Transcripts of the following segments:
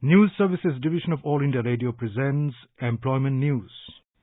News Services Division of All India Radio presents Employment News.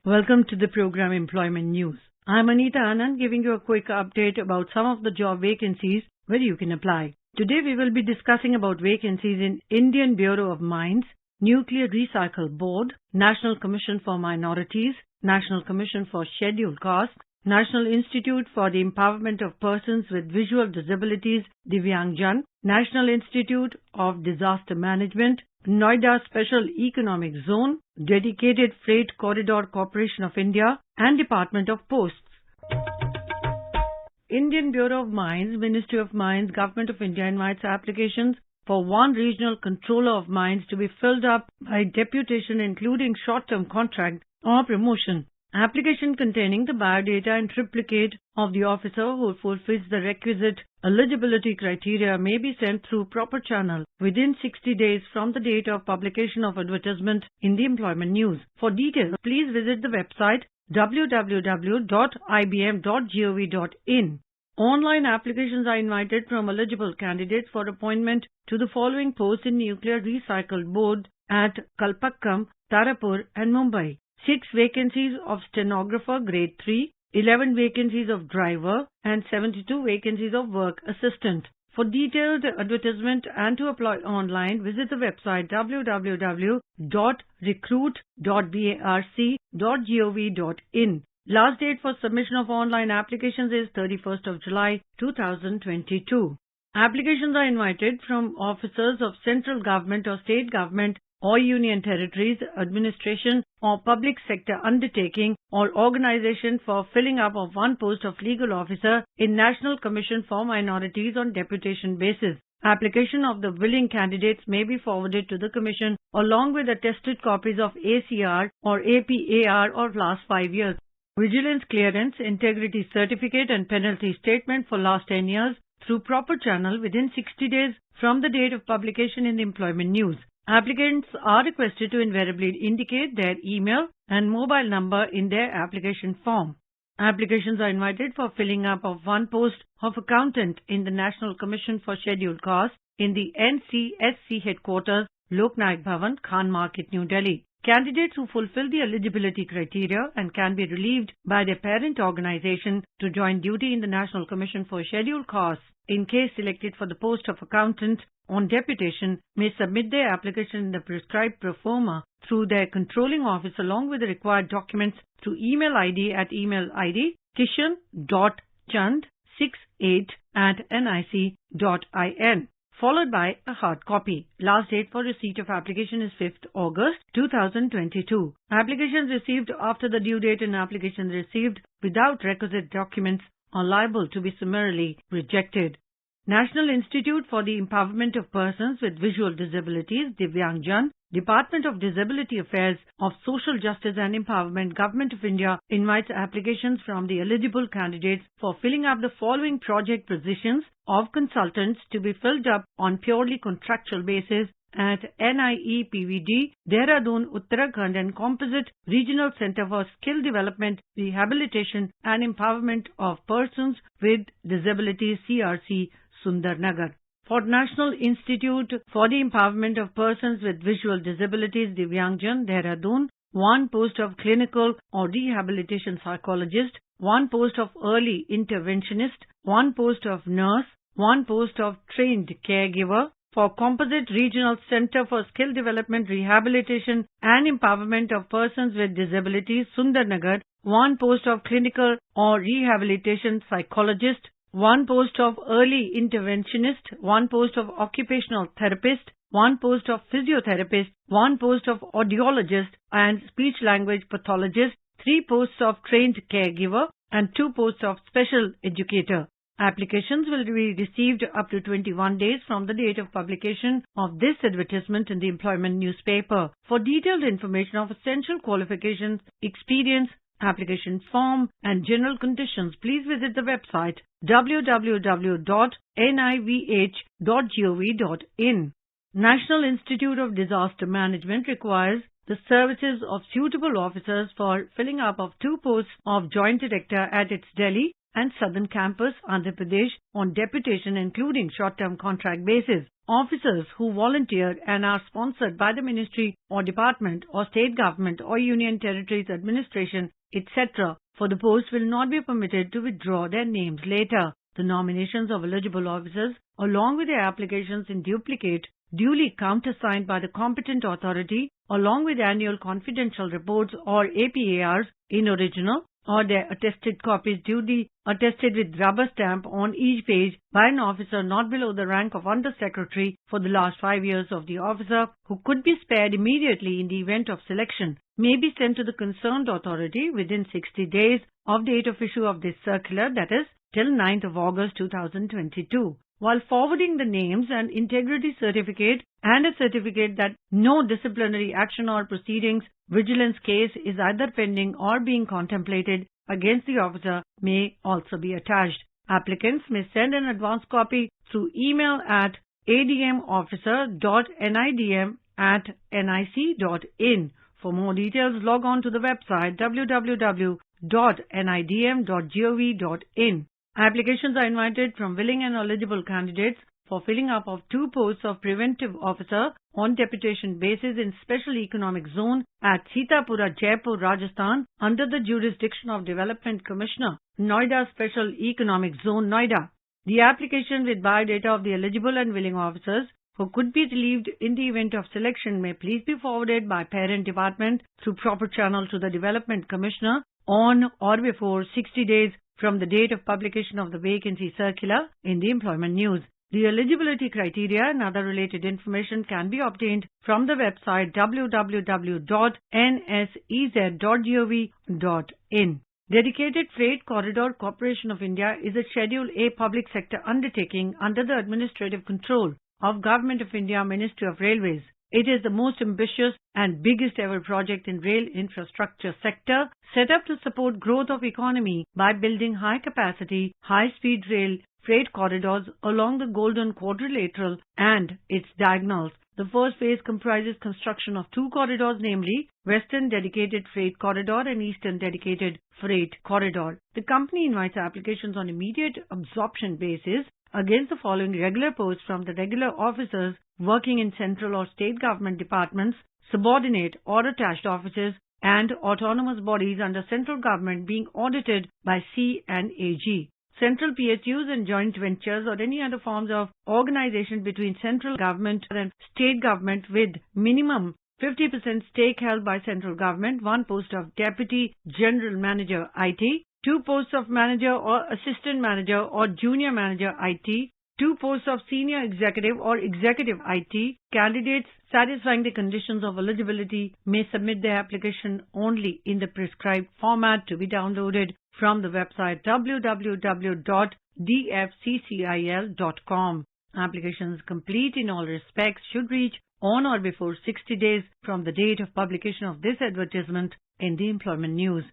Welcome to the program Employment News. I'm Anita Anand giving you a quick update about some of the job vacancies where you can apply. Today we will be discussing about vacancies in Indian Bureau of Mines, Nuclear Recycle Board, National Commission for Minorities, National Commission for Scheduled Castes, National Institute for the Empowerment of Persons with Visual Disabilities, Divyangjan, National Institute of Disaster Management, Noida Special Economic Zone, Dedicated Freight Corridor Corporation of India, and Department of Posts. Indian Bureau of Mines, Ministry of Mines, Government of India invites applications for one regional controller of mines to be filled up by deputation including short-term contract or promotion. Application containing the biodata and triplicate of the officer who fulfills the requisite eligibility criteria may be sent through proper channel within 60 days from the date of publication of advertisement in the Employment News. For details, please visit the website www.ibm.gov.in. Online applications are invited from eligible candidates for appointment to the following posts in Nuclear Recycle Board at Kalpakkam, Tarapur and Mumbai. 6 vacancies of stenographer grade 3, 11 vacancies of driver and 72 vacancies of work assistant. For detailed advertisement and to apply online, visit the website www.recruit.barc.gov.in. Last date for submission of online applications is 31st of July 2022. Applications are invited from officers of central government or state government or union territories, administration or public sector undertaking or organization for filling up of one post of legal officer in National Commission for Minorities on deputation basis. Application of the willing candidates may be forwarded to the Commission along with attested copies of ACR or APAR of last 5 years, vigilance clearance, integrity certificate and penalty statement for last 10 years through proper channel within 60 days from the date of publication in the Employment News. Applicants are requested to invariably indicate their email and mobile number in their application form. Applications are invited for filling up of one post of accountant in the National Commission for Scheduled Castes in the NCSC headquarters, Lok Nayak Bhavan, Khan Market, New Delhi. Candidates who fulfill the eligibility criteria and can be relieved by their parent organization to join duty in the National Commission for Scheduled Castes in case selected for the post of accountant on deputation may submit their application in the prescribed pro forma through their controlling office along with the required documents through email ID at email ID kishan.chand68@nic.in, followed by a hard copy. Last date for receipt of application is 5th August 2022. Applications received after the due date and applications received without requisite documents are liable to be summarily rejected. National Institute for the Empowerment of Persons with Visual Disabilities, Divyangjan, Department of Disability Affairs of Social Justice and Empowerment, Government of India invites applications from the eligible candidates for filling up the following project positions of consultants to be filled up on purely contractual basis at NIEPVD, Dehradun, Uttarakhand and Composite Regional Center for Skill Development, Rehabilitation and Empowerment of Persons with Disabilities, CRC, Sundarnagar. For National Institute for the Empowerment of Persons with Visual Disabilities, Divyangjan, Dehradun, one post of clinical or rehabilitation psychologist, one post of early interventionist, one post of nurse, one post of trained caregiver. For Composite Regional Center for Skill Development, Rehabilitation and Empowerment of Persons with Disabilities, Sundarnagar, one post of clinical or rehabilitation psychologist, one post of early interventionist, one post of occupational therapist, one post of physiotherapist, one post of audiologist and speech-language pathologist, 3 posts of trained caregiver, and 2 posts of special educator. Applications will be received up to 21 days from the date of publication of this advertisement in the Employment newspaper. For detailed information of essential qualifications, experience, application form and general conditions, please visit the website www.nivh.gov.in. National Institute of Disaster Management requires the services of suitable officers for filling up of 2 posts of Joint Director at its Delhi and Southern Campus, Andhra Pradesh, on deputation including short-term contract basis. Officers who volunteer and are sponsored by the ministry or department or state government or union territories administration, etc. for the post will not be permitted to withdraw their names later. The nominations of eligible officers, along with their applications in duplicate, duly countersigned by the competent authority, along with annual confidential reports or APARs in original, or their attested copies duly attested with rubber stamp on each page by an officer not below the rank of Under Secretary for the last 5 years of the officer, who could be spared immediately in the event of selection, may be sent to the concerned authority within 60 days of date of issue of this circular, that is, till 9th of August 2022. While forwarding the names and integrity certificate and a certificate that no disciplinary action or proceedings, vigilance case is either pending or being contemplated against the officer may also be attached. Applicants may send an advance copy through email at admofficer.nidm@nic.in. For more details, log on to the website www.nidm.gov.in. Applications are invited from willing and eligible candidates for filling up of 2 posts of preventive officer on deputation basis in Special Economic Zone at Sitapura, Jaipur, Rajasthan, under the jurisdiction of Development Commissioner, Noida Special Economic Zone, Noida. The application with biodata of the eligible and willing officers who could be relieved in the event of selection may please be forwarded by parent department through proper channel to the Development Commissioner on or before 60 days from the date of publication of the vacancy circular in the Employment News. The eligibility criteria and other related information can be obtained from the website www.nsez.gov.in. Dedicated Freight Corridor Corporation of India is a Schedule A public sector undertaking under the administrative control of Government of India, Ministry of Railways. It is the most ambitious and biggest ever project in rail infrastructure sector, set up to support growth of economy by building high-capacity, high-speed rail freight corridors along the Golden Quadrilateral and its diagonals. The first phase comprises construction of 2 corridors, namely Western Dedicated Freight Corridor and Eastern Dedicated Freight Corridor. The company invites applications on immediate absorption basis against the following regular posts from the regular officers working in central or state government departments, subordinate or attached offices, and autonomous bodies under central government being audited by C&AG. Central PSUs and joint ventures or any other forms of organization between central government and state government with minimum 50% stake held by central government, 1 post of Deputy General Manager IT, 2 posts of Manager or Assistant Manager or Junior Manager IT, 2 posts of Senior Executive or Executive IT. Candidates satisfying the conditions of eligibility may submit their application only in the prescribed format to be downloaded from the website www.dfccil.com. Applications complete in all respects should reach on or before 60 days from the date of publication of this advertisement in the Employment News.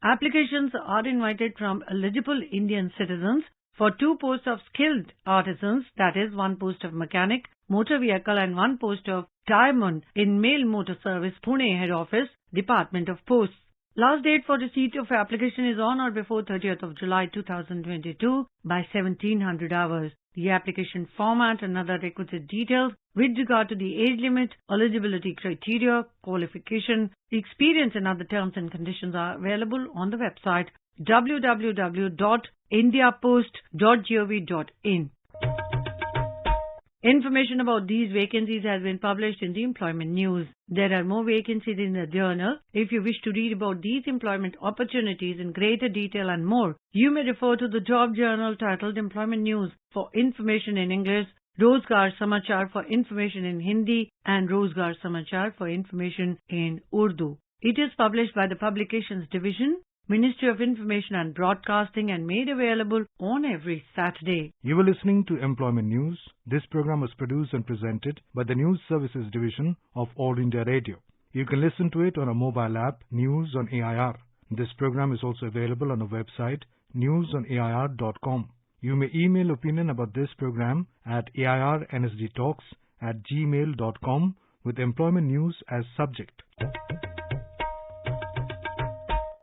Applications are invited from eligible Indian citizens for 2 posts of skilled artisans, that is 1 post of mechanic, motor vehicle and 1 post of diamond in Mail Motor Service, Pune Head Office, Department of Posts. Last date for receipt of application is on or before 30th of July 2022 by 1700 hours. The application format and other requisite details with regard to the age limit, eligibility criteria, qualification, experience and other terms and conditions are available on the website www.indiapost.gov.in. Information about these vacancies has been published in the Employment News. There are more vacancies in the journal. If you wish to read about these employment opportunities in greater detail and more, you may refer to the job journal titled Employment News for information in English, Rozgar Samachar for information in Hindi, and Rozgar Samachar for information in Urdu. It is published by the Publications Division, Ministry of Information and Broadcasting, and made available on every Saturday. You were listening to Employment News. This program was produced and presented by the News Services Division of All India Radio. You can listen to it on a mobile app, News on AIR. This program is also available on our website, newsonair.com. You may email opinion about this program at airnsdtalks@gmail.com with Employment News as subject.